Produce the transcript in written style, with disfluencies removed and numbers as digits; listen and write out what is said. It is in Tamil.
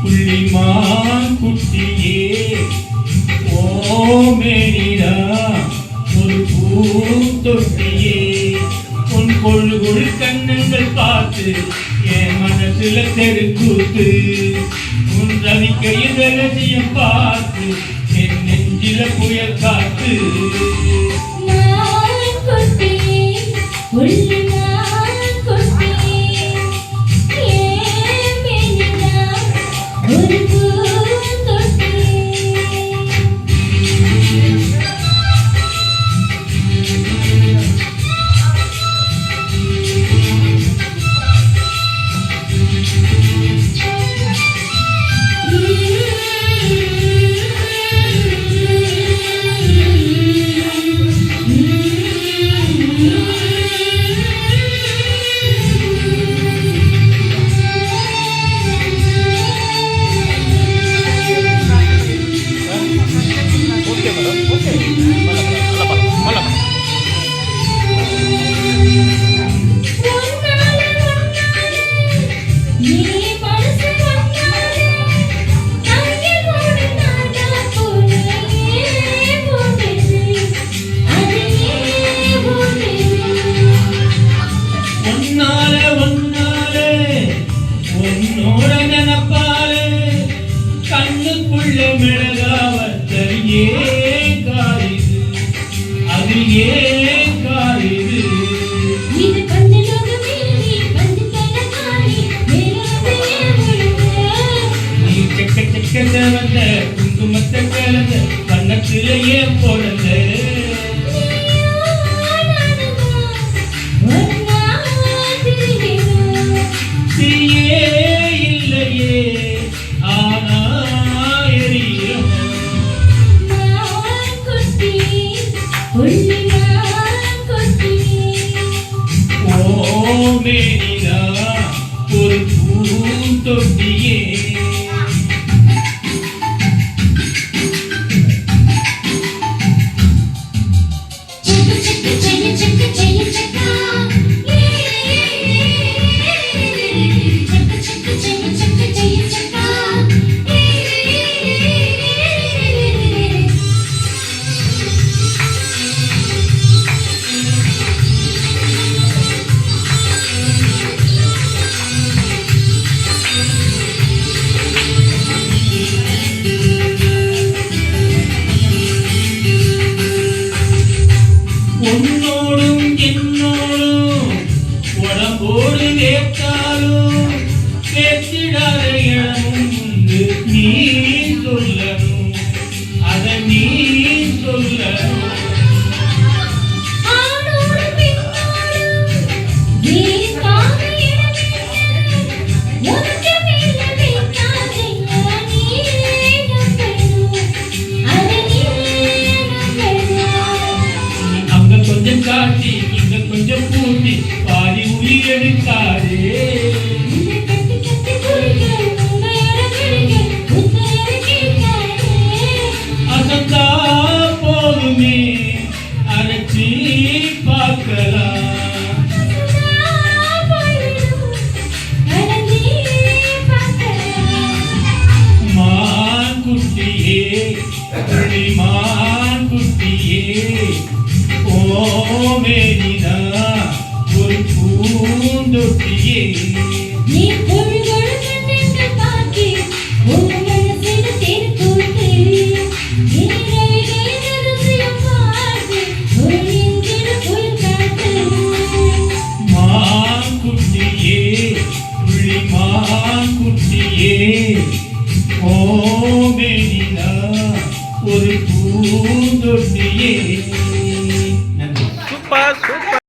புள்ளிமான் குட்டியே ஓ மேனிடா ஒரு பூந்தொட்டியே உன் கொள்ளுகுள் கண்ணங்கள் பார்த்து என் மனசுல தெருக்கூத்து உன் ரவிக்கையில் ரகசியம் பார்த்து என் நெஞ்சில புயல் காத்து குங்குமத்தை கலந்த கண்ணத்திலேயே பிறந்த தீயே இல்லையே ஆனா எரியும் ஓ மேனிடா ஒரு பூந்தொட்டியே உன்னோடும் என்னோடும் உடம்போடு வேத்தாலும் பேசிடாத இடமும் உண்டு நீ சொல்லணும் அதை நீ சொல்லணும் காட்டி இங்க கொஞ்சம் பூட்டி பாதி உயிர் எடுக்காதே அசந்தா போதுமே அரைச்சி பார்க்கலாம் மான் குட்டியே மான் குட்டியே ஓ மேனிடா ஒரு பூந்தொட்டியே